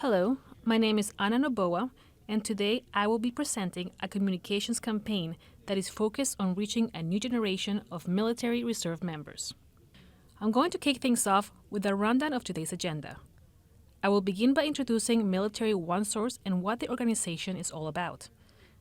Hello, my name is Ana Noboa, and today I will be presenting a communications campaign that is focused on reaching a new generation of military reserve members. I'm going to kick things off with a rundown of today's agenda. I will begin by introducing Military OneSource and what the organization is all about.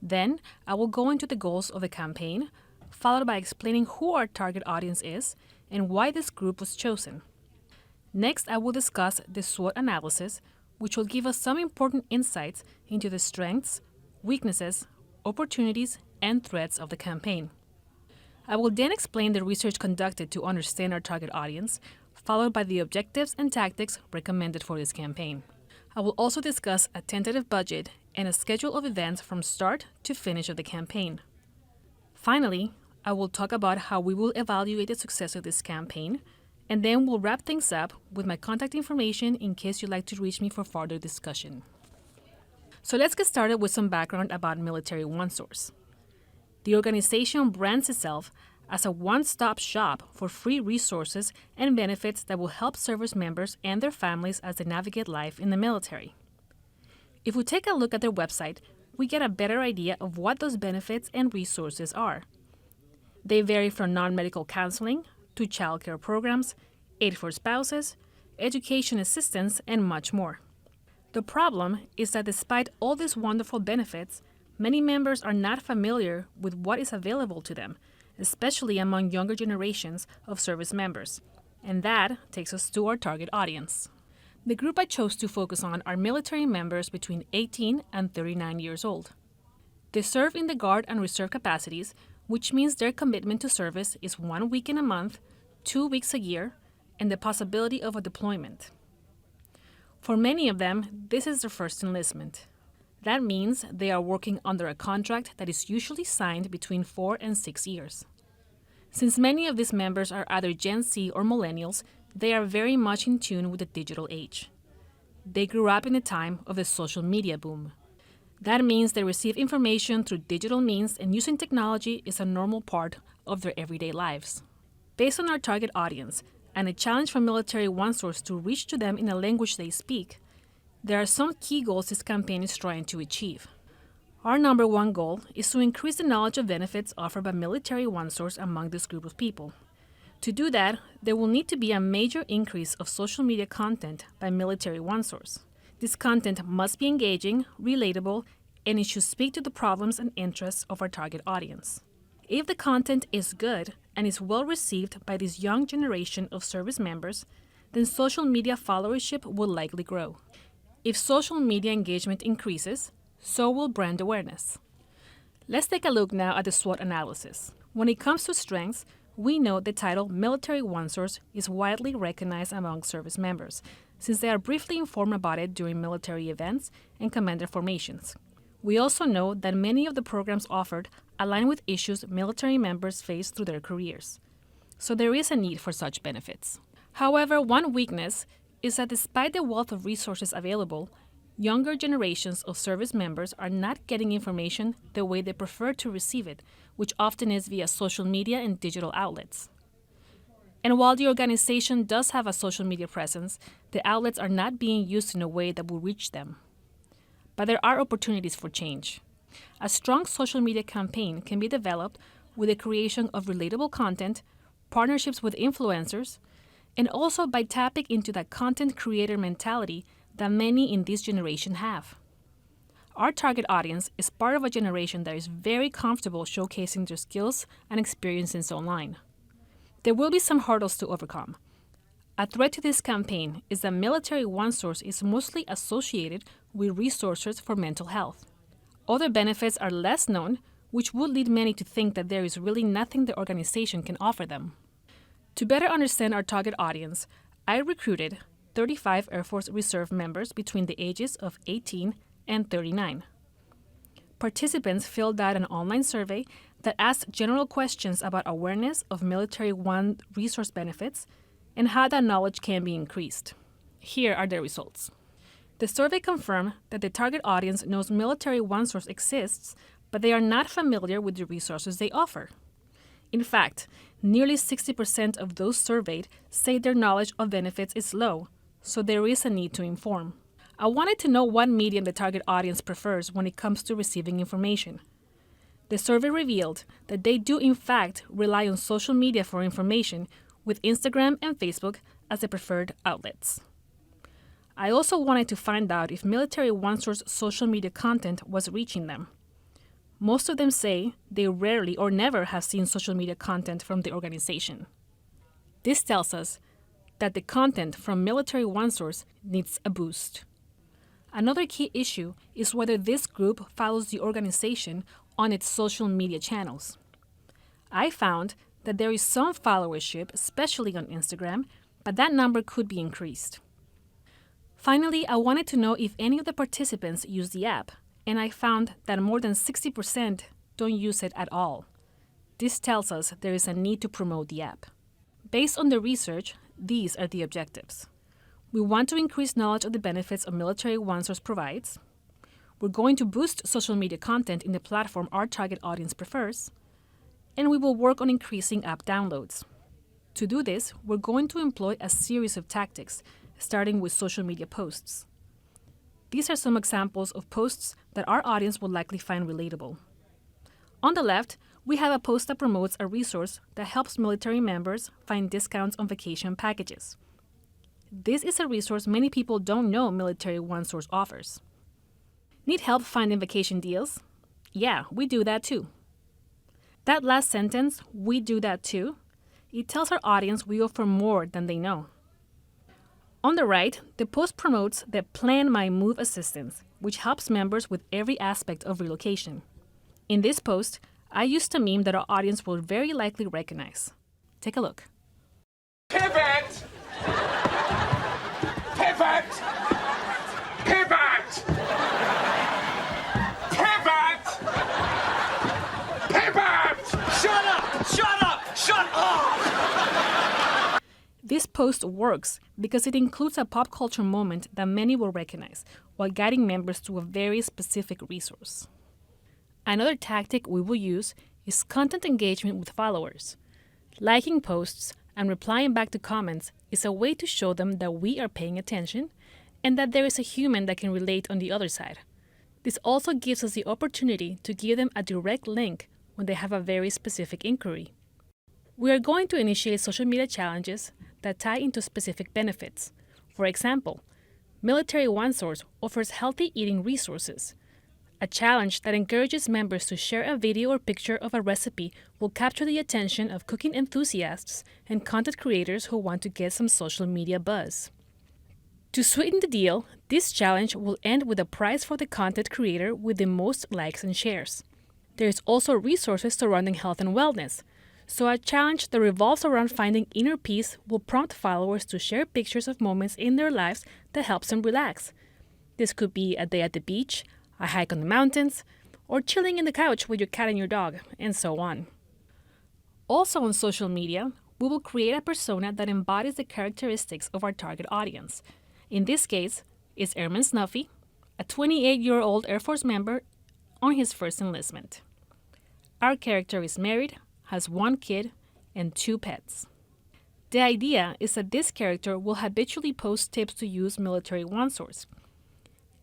Then, I will go into the goals of the campaign, followed by explaining who our target audience is and why this group was chosen. Next, I will discuss the SWOT analysis, which will give us some important insights into the strengths, weaknesses, opportunities, and threats of the campaign. I will then explain the research conducted to understand our target audience, followed by the objectives and tactics recommended for this campaign. I will also discuss a tentative budget and a schedule of events from start to finish of the campaign. Finally, I will talk about how we will evaluate the success of this campaign, and then we'll wrap things up with my contact information in case you'd like to reach me for further discussion. So let's get started with some background about Military OneSource. The organization brands itself as a one-stop shop for free resources and benefits that will help service members and their families as they navigate life in the military. If we take a look at their website, we get a better idea of what those benefits and resources are. They vary from non-medical counseling to child care programs, aid for spouses, education assistance, and much more. The problem is that despite all these wonderful benefits, many members are not familiar with what is available to them, especially among younger generations of service members. And that takes us to our target audience. The group I chose to focus on are military members between 18 and 39 years old. They serve in the Guard and Reserve capacities, which means their commitment to service is 1 week in a month, 2 weeks a year, and the possibility of a deployment. For many of them, this is their first enlistment. That means they are working under a contract that is usually signed between 4 and 6 years. Since many of these members are either Gen Z or millennials, they are very much in tune with the digital age. They grew up in the time of the social media boom. That means they receive information through digital means, and using technology is a normal part of their everyday lives. Based on our target audience and a challenge for Military OneSource to reach to them in a language they speak, there are some key goals this campaign is trying to achieve. Our number one goal is to increase the knowledge of benefits offered by Military OneSource among this group of people. To do that, there will need to be a major increase of social media content by Military OneSource. This content must be engaging, relatable, and it should speak to the problems and interests of our target audience. If the content is good and is well received by this young generation of service members, then social media followership will likely grow. If social media engagement increases, so will brand awareness. Let's take a look now at the SWOT analysis. When it comes to strengths, we know the title Military OneSource is widely recognized among service members, since they are briefly informed about it during military events and commander formations. We also know that many of the programs offered align with issues military members face through their careers. So there is a need for such benefits. However, one weakness is that despite the wealth of resources available, younger generations of service members are not getting information the way they prefer to receive it, which often is via social media and digital outlets. And while the organization does have a social media presence, the outlets are not being used in a way that will reach them. But there are opportunities for change. A strong social media campaign can be developed with the creation of relatable content, partnerships with influencers, and also by tapping into that content creator mentality that many in this generation have. Our target audience is part of a generation that is very comfortable showcasing their skills and experiences online. There will be some hurdles to overcome. A threat to this campaign is that Military OneSource is mostly associated with resources for mental health. Other benefits are less known, which would lead many to think that there is really nothing the organization can offer them. To better understand our target audience, I recruited 35 Air Force Reserve members between the ages of 18 and 39. Participants filled out an online survey that asked general questions about awareness of Military One resource benefits and how that knowledge can be increased. Here are the results. The survey confirmed that the target audience knows Military OneSource exists, but they are not familiar with the resources they offer. In fact, nearly 60% of those surveyed say their knowledge of benefits is low, so there is a need to inform. I wanted to know what medium the target audience prefers when it comes to receiving information. The survey revealed that they do in fact rely on social media for information, with Instagram and Facebook as the preferred outlets. I also wanted to find out if military OneSource social media content was reaching them. Most of them say they rarely or never have seen social media content from the organization. This tells us that the content from military OneSource needs a boost. Another key issue is whether this group follows the organization on its social media channels. I found that there is some followership, especially on Instagram, but that number could be increased. Finally, I wanted to know if any of the participants use the app, and I found that more than 60% don't use it at all. This tells us there is a need to promote the app. Based on the research, these are the objectives. We want to increase knowledge of the benefits of military OneSource provides. We're going to boost social media content in the platform our target audience prefers. And we will work on increasing app downloads. To do this, we're going to employ a series of tactics, starting with social media posts. These are some examples of posts that our audience will likely find relatable. On the left, we have a post that promotes a resource that helps military members find discounts on vacation packages. This is a resource many people don't know military OneSource offers. Need help finding vacation deals? Yeah, we do that too. That last sentence, "we do that too," it tells our audience we offer more than they know. On the right, the post promotes the Plan My Move assistance, which helps members with every aspect of relocation. In this post, I used a meme that our audience will very likely recognize. Take a look. Pivot! Pivot! Pivot! Pivot! Pivot! Shut up! Shut up! Shut up! This post works because it includes a pop culture moment that many will recognize, while guiding members to a very specific resource. Another tactic we will use is content engagement with followers. Liking posts and replying back to comments is a way to show them that we are paying attention and that there is a human that can relate on the other side. This also gives us the opportunity to give them a direct link when they have a very specific inquiry. We are going to initiate social media challenges that tie into specific benefits. For example, Military OneSource offers healthy eating resources. A challenge that encourages members to share a video or picture of a recipe will capture the attention of cooking enthusiasts and content creators who want to get some social media buzz. To sweeten the deal, this challenge will end with a prize for the content creator with the most likes and shares. There is also resources surrounding health and wellness, so a challenge that revolves around finding inner peace will prompt followers to share pictures of moments in their lives that helps them relax. This could be a day at the beach, a hike on the mountains, or chilling in the couch with your cat and your dog, and so on. Also on social media, we will create a persona that embodies the characteristics of our target audience. In this case, it's Airman Snuffy, a 28-year-old Air Force member on his first enlistment. Our character is married, has 1 kid, and 2 pets. The idea is that this character will habitually post tips to use military OneSource.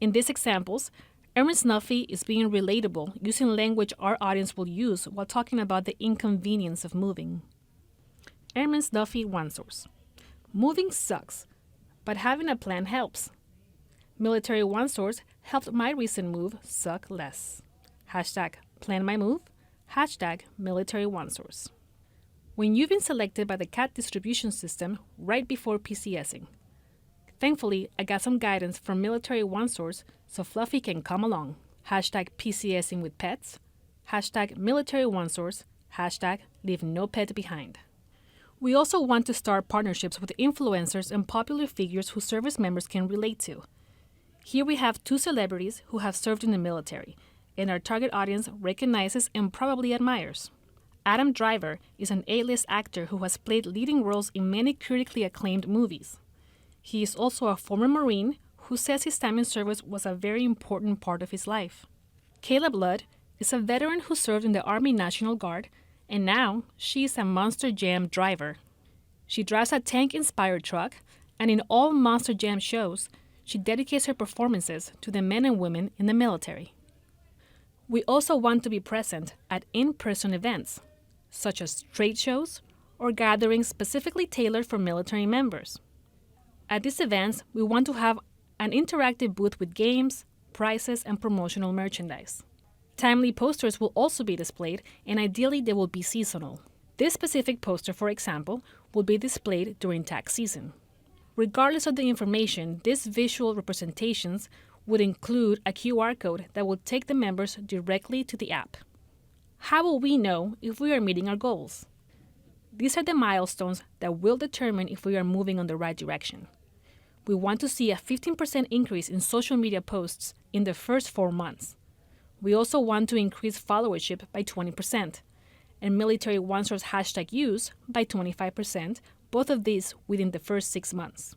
In these examples, Airman Snuffy is being relatable using language our audience will use while talking about the inconvenience of moving. Airman Snuffy OneSource. Moving sucks, but having a plan helps. Military OneSource helped my recent move suck less. Hashtag plan my move. Hashtag military OneSource. When you've been selected by the CAT distribution system right before PCSing. Thankfully, I got some guidance from military OneSource so Fluffy can come along. Hashtag PCSing with pets. Hashtag military OneSource. Hashtag leave no pet behind. We also want to start partnerships with influencers and popular figures who service members can relate to. Here we have 2 celebrities who have served in the military, and our target audience recognizes and probably admires. Adam Driver is an A-list actor who has played leading roles in many critically acclaimed movies. He is also a former Marine who says his time in service was a very important part of his life. Kayla Blood is a veteran who served in the Army National Guard, and now she is a Monster Jam driver. She drives a tank-inspired truck, and in all Monster Jam shows, She dedicates her performances to the men and women in the military. We also want to be present at in-person events, such as trade shows or gatherings specifically tailored for military members. At these events, we want to have an interactive booth with games, prizes, and promotional merchandise. Timely posters will also be displayed, and ideally they will be seasonal. This specific poster, for example, will be displayed during tax season. Regardless of the information, these visual representations would include a QR code that will take the members directly to the app. How will we know if we are meeting our goals? These are the milestones that will determine if we are moving on the right direction. We want to see a 15% increase in social media posts in the first 4 months. We also want to increase followership by 20% and military OneSource hashtag use by 25%, both of these within the first 6 months.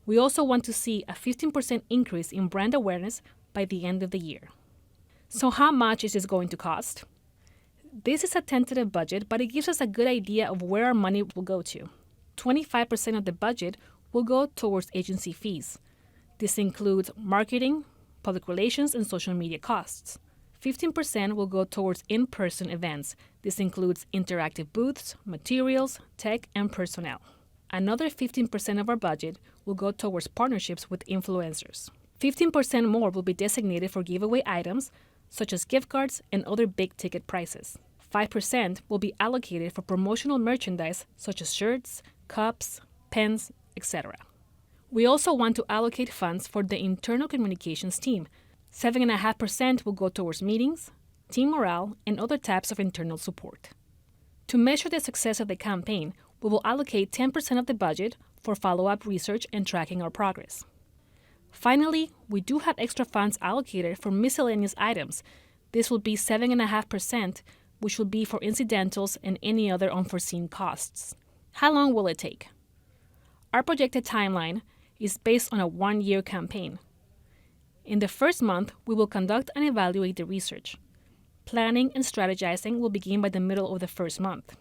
We also want to see a 15% increase in brand awareness by the end of the year. So how much is this going to cost? This is a tentative budget, but it gives us a good idea of where our money will go to. 25% of the budget will go towards agency fees. This includes marketing, public relations, and social media costs. 15% will go towards in-person events. This includes interactive booths, materials, tech, and personnel. Another 15% of our budget will go towards partnerships with influencers. 15% more will be designated for giveaway items, such as gift cards and other big-ticket prizes. 5% will be allocated for promotional merchandise, such as shirts, cups, pens, etc. We also want to allocate funds for the internal communications team. 7.5% will go towards meetings, team morale, and other types of internal support. To measure the success of the campaign, we will allocate 10% of the budget for follow-up research and tracking our progress. Finally, we do have extra funds allocated for miscellaneous items. This will be 7.5%, which will be for incidentals and any other unforeseen costs. How long will it take? Our projected timeline is based on a 1-year campaign. In the first month, we will conduct and evaluate the research. Planning and strategizing will begin by the middle of the first month.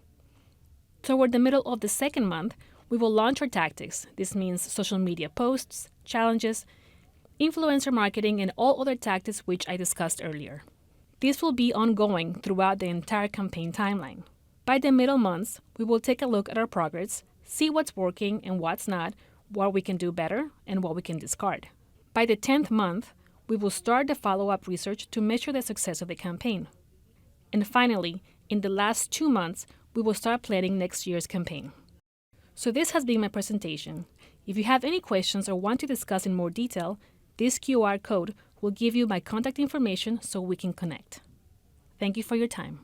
Toward the middle of the second month, we will launch our tactics. This means social media posts, challenges, influencer marketing, and all other tactics which I discussed earlier. This will be ongoing throughout the entire campaign timeline. By the middle months, we will take a look at our progress, see what's working and what's not, what we can do better, and what we can discard. By the 10th month, we will start the follow-up research to measure the success of the campaign. And finally, in the last 2 months, we will start planning next year's campaign. So this has been my presentation. If you have any questions or want to discuss in more detail, this QR code will give you my contact information so we can connect. Thank you for your time.